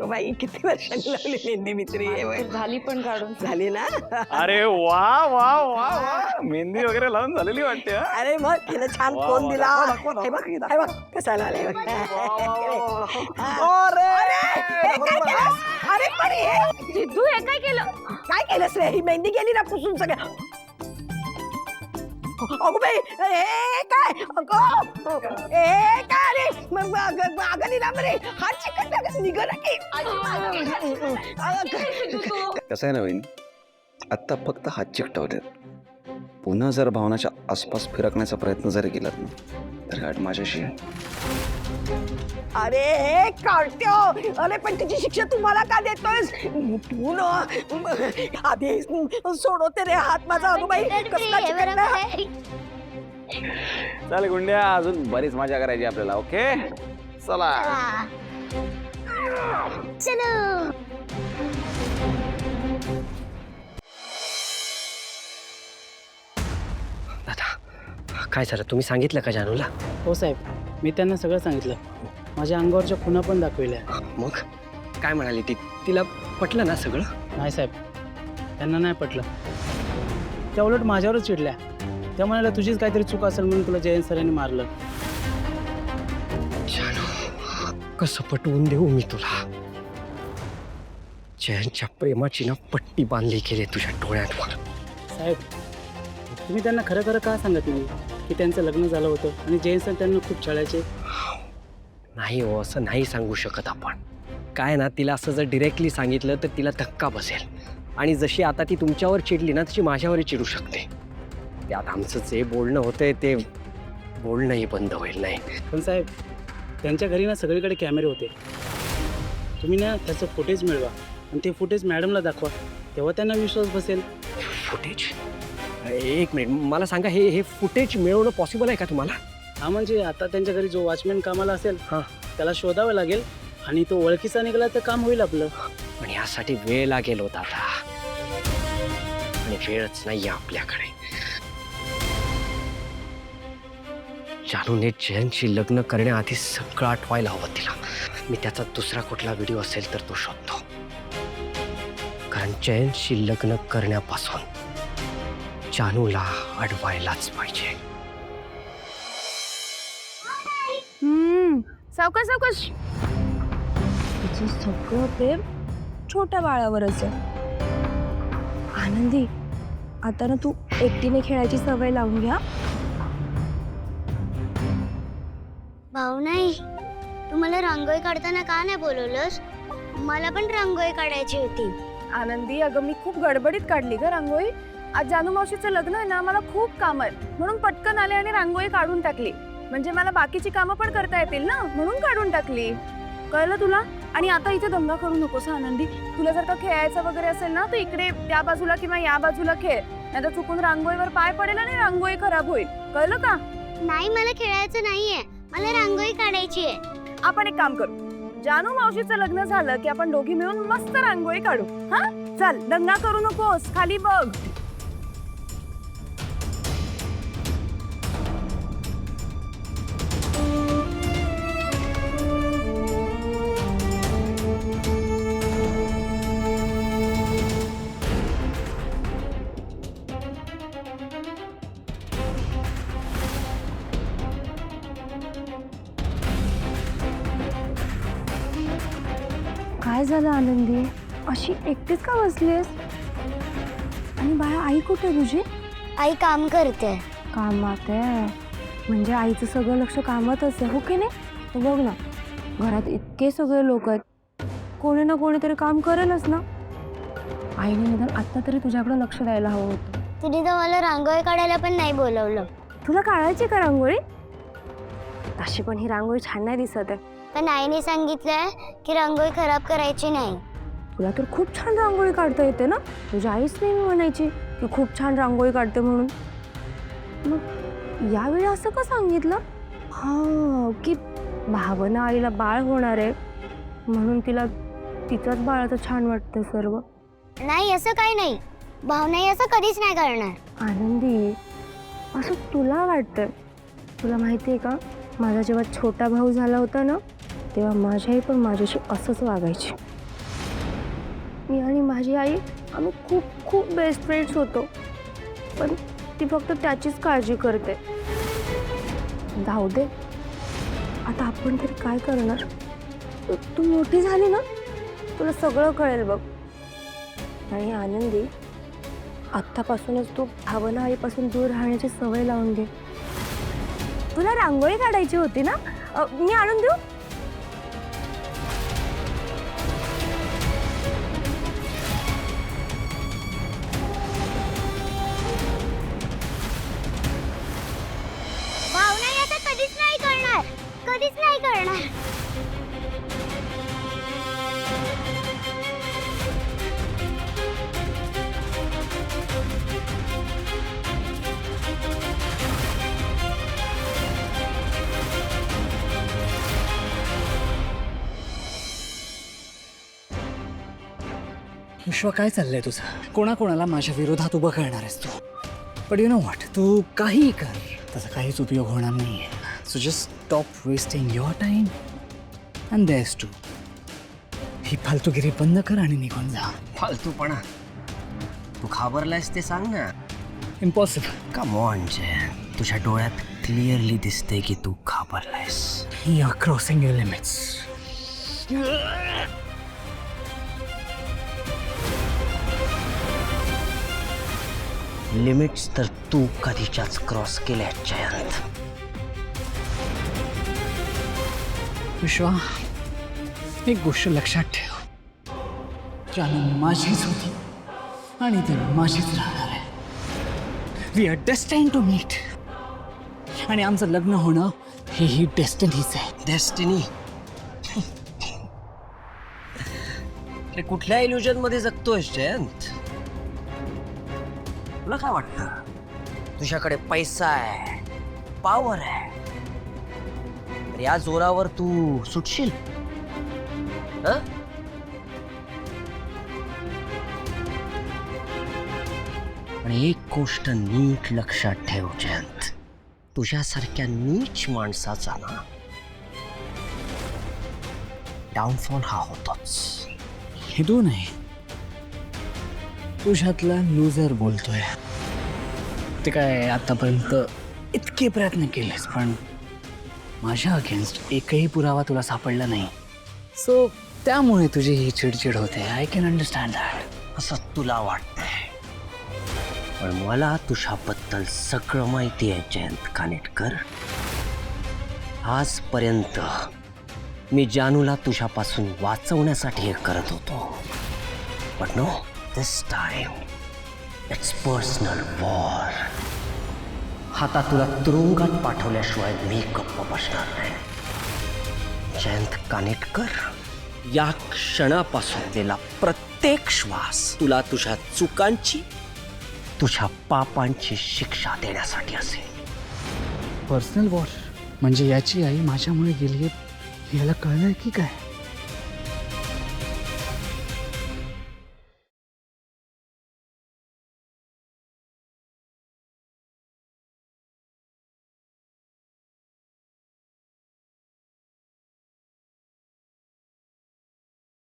अगं बाई किती वर्षांनी लावली मेहंदी मित्री झाली पण काढून झाली ना. अरे वा वा वा वा मेहंदी वगैरे लावून झालेली वाटते हा? अरे मग तिने छान वा, फोन वा, दिला. दाखवा, दाखवा, हे बघ, दाखवा. हे बघ कसा लावलाय बघ. अरे अरे, हे काय केलंस? अरे पण हे सिद्धू हे काय केलं? काय केलंस रे? ही मेहंदी गेली ना पुसून सगळं. अगो बाई हे काय अगं हे काय रे अगं निलाम रे हात चिकट निघ ना की कसं आहे ना वहिनी, आत्ता फक्त हात चिकटवलेत. पुन्हा जर भावनाच्या आसपास फिरकण्याचा प्रयत्न जर केलात ना तर गाठ माझ्याशी आहे. अरे हे कार्ट्यो अरे पण तिची शिक्षा तुम्हाला का देतोयस तू ना आधी सोडवते रे हात माझा अगो बाई कसला चिकटला. चल गुंड्या अजून बरीच मजा करायची आपल्याला. ओके चला. चलो दादा काय झालं तुम्ही सांगितलं का जानूला? हो साहेब, मी त्यांना सगळं सांगितलं. माझ्या अंगावरच्या खुणा पण दाखविल्या. मग काय म्हणाली ती? तिला पटलं ना सगळं? नाही साहेब, त्यांना नाही पटलं. त्या उलट माझ्यावरच चिडल्या. त्या म्हणाल्या तुझीच काहीतरी चूक असेल म्हणून तुला जयंत सरांनी मारलं. जानू कसं पटवून देऊ मी तुला? जयंतच्या प्रेमाची ना पट्टी बांधली गेली तुझ्या डोळ्यांवर. साहेब, तुम्ही त्यांना खरं खरं का सांगत नाही की त्यांचं लग्न झालं होतं आणि जयंत सर त्यांना खूप छळायचे? नाही हो, असं नाही सांगू शकत आपण. काय ना, तिला असं जर डिरेक्टली सांगितलं तर तिला धक्का बसेल आणि जशी आता ती तुमच्यावर चिडली ना तशी माझ्यावरही चिडू शकते. त्यात आमचं जे बोलणं होतंय ते बोलणंही बंद होईल. नाही पण साहेब, त्यांच्या घरी ना सगळीकडे कॅमेरे होते. तुम्ही ना त्याचं फुटेज मिळवा आणि ते फुटेज मॅडमला दाखवा, तेव्हा त्यांना विश्वास बसेल. फुटेज? एक मिनिट, मला सांगा, हे फुटेज मिळवणं पॉसिबल आहे का तुम्हाला? हा, म्हणजे आता त्यांच्या घरी जो वॉचमॅन कामाला असेल हां, त्याला शोधावं लागेल आणि तो ओळखीचा निघाला तर काम होईल आपलं. पण यासाठी वेळ लागेल होता आता, आणि वेळच नाही आपल्याकडे. जानूने जयंतशी लग्न करण्याआधी सगळं आठवायला हवं तिला. मी त्याचा दुसरा कुठला व्हिडिओ असेल तर तो शोधतो, कारण जयंतशी लग्न करण्यापासून जानूला अडवायलाच पाहिजे. सावकाश सावकाश. तिचं सगळं प्रेम छोट्या बाळावरच आहे. आनंदी, आता ना तू एकटीने खेळायची सवय लावून घ्या. भाऊ नाही, तू मला रांगोळी काढताना का नाही बोलवलंस? मला पण रांगोळी काढायची होती. आनंदी, अगं मी खूप गडबडीत काढली ग रांगोळी. आज जानू मावशीचं लग्न आहे ना, मला खूप काम आहे म्हणून पटकन आले आणि रांगोळी काढून टाकली. म्हणजे मला बाकीची कामं पण करता येतील ना, म्हणून काढून टाकली. कळलं तुला? आणि आता इथे दंगा करू नकोस आनंदी. तुला जर का खेळायचं वगैरे असेल ना तर इकडे त्या बाजूला किंवा या बाजूला खेळ, नाहीतर चुकून रांगोळीवर पाय पडेल आणि रांगोळी खराब होईल. कळलं का? नाही, मला खेळायचं नाहीये, मला रांगोळी काढायची आहे. आपण एक काम करू, जानू मावशीचं लग्न झालं की आपण दोघी मिळून मस्त रांगोळी काढू. हा चल, दंगा करू नकोस, खाली बघ. काय झालं आनंदी? अशी एकटीच का बसलीस? आणि बाळा, आई कुठे तुझी? आई काम करते. कामात आहे म्हणजे आईचं सगळं लक्ष कामातच आहे, हो की नाही? तर बघ ना, घरात इतके सगळे लोक आहेत, कोणी ना कोणीतरी काम करेलच ना. आईने निदान आत्ता तरी तुझ्याकडे लक्ष द्यायला हवं होतं. तिने तर मला रांगोळी काढायला पण नाही बोलवलं. तुला काढायची का रांगोळी? तशी पण ही रांगोळी छान नाही दिसत आहे. पण आईने सांगितलंय की रांगोळी खराब करायची नाही. तुला तर खूप छान रांगोळी काढता येते ना. तुझ्या आईच नेहमी म्हणायची की खूप छान रांगोळी काढते म्हणून. मग यावेळी असं का सांगितलं? हा, की भावना आईला बाळ होणार आहे म्हणून तिला तिच्याच बाळाचं छान वाटतं सर्व. नाही, असं काही नाही. भावना असं कधीच नाही करणार. आनंदी, असं तुला वाटतं? तुला माहिती आहे का, माझा जेव्हा छोटा भाऊ झाला होता ना तेव्हा माझी आई पण माझ्याशी असंच वागायची. मी आणि माझी आई आम्ही खूप खूप बेस्ट फ्रेंड्स होतो, पण ती फक्त त्याचीच काळजी करते. जाऊ दे, आता आपण तरी काय करणार. तू मोठी झाली ना, तुला सगळं कळेल बघ. आणि आनंदी, आत्तापासूनच तू भावना आईपासून दूर राहण्याची सवय लावून घे. तुला रांगोळी काढायची होती ना, मी आणून देऊ? भावना आता कधीच नाही करणार, कधीच नाही करणार. विश्व, काय चाललंय तुझं? कोणाकोणाला माझ्या विरोधात उभं करणार आहेस तू? पण यू नो व्हॉट, तू काहीही कर, त्याचा काहीच उपयोग होणार नाहीये. So just stop wasting your time and there's too. ही फालतूगिरी बंद कर आणि निघून जा. फालतूपणा? तू घाबरलायस ते सांग ना. इम्पॉसिबल. कम ऑन जयंत, तुझ्या डोळ्यात क्लिअरली दिसते की तू घाबरलायस. You are crossing your limits. Limits तर तू कधीच्याच क्रॉस केल्या जयंत. विश्वा, एक गोष्ट लक्षात ठेव, जानू माझीच होती आणि ती माझीच राहणार आहे. We are destined to meet, आणि आमचं लग्न होणं ही डेस्टिनीच आहे. डेस्टिनी? अरे कुठल्या इल्युजन मध्ये जगतोयस जयंत? तुला काय वाटतं, तुझ्याकडे पैसा आहे, पॉवर आहे, तर या जोरावर तू सुटशील? हं? आणि एक गोष्ट नीट लक्षात ठेव जयंत, तुझ्यासारख्या नीच माणसाचा ना डाऊनफॉल हा होतोच. हे तू नाही, तुझ्यातला लूजर बोलतोय. ते काय आतापर्यंत इतके प्रयत्न केलेस, पण माझ्या अगेन्स्ट एकही पुरावा तुला सापडला नाही. सो त्यामुळे तुझी ही चिडचिड होते. I can understand that. असं तुला वाटतंय, पण मला तुझ्याबद्दल सगळं माहिती आहे जयंत कानेटकर. आजपर्यंत मी जानूला तुझ्यापासून वाचवण्यासाठी हे करत होतो, but no, this time it's personal war. आता तुला तुरुंगात पाठवल्याशिवाय मी गप्प बसणार नाही. जयंत कानेटकर, या क्षणापासून दिला प्रत्येक श्वास तुला तुझ्या चुकांची, तुझ्या पापांची शिक्षा देण्यासाठी असेल. पर्सनल वॉर म्हणजे याची आई माझ्यामुळे गेली, याला कळलंय की काय?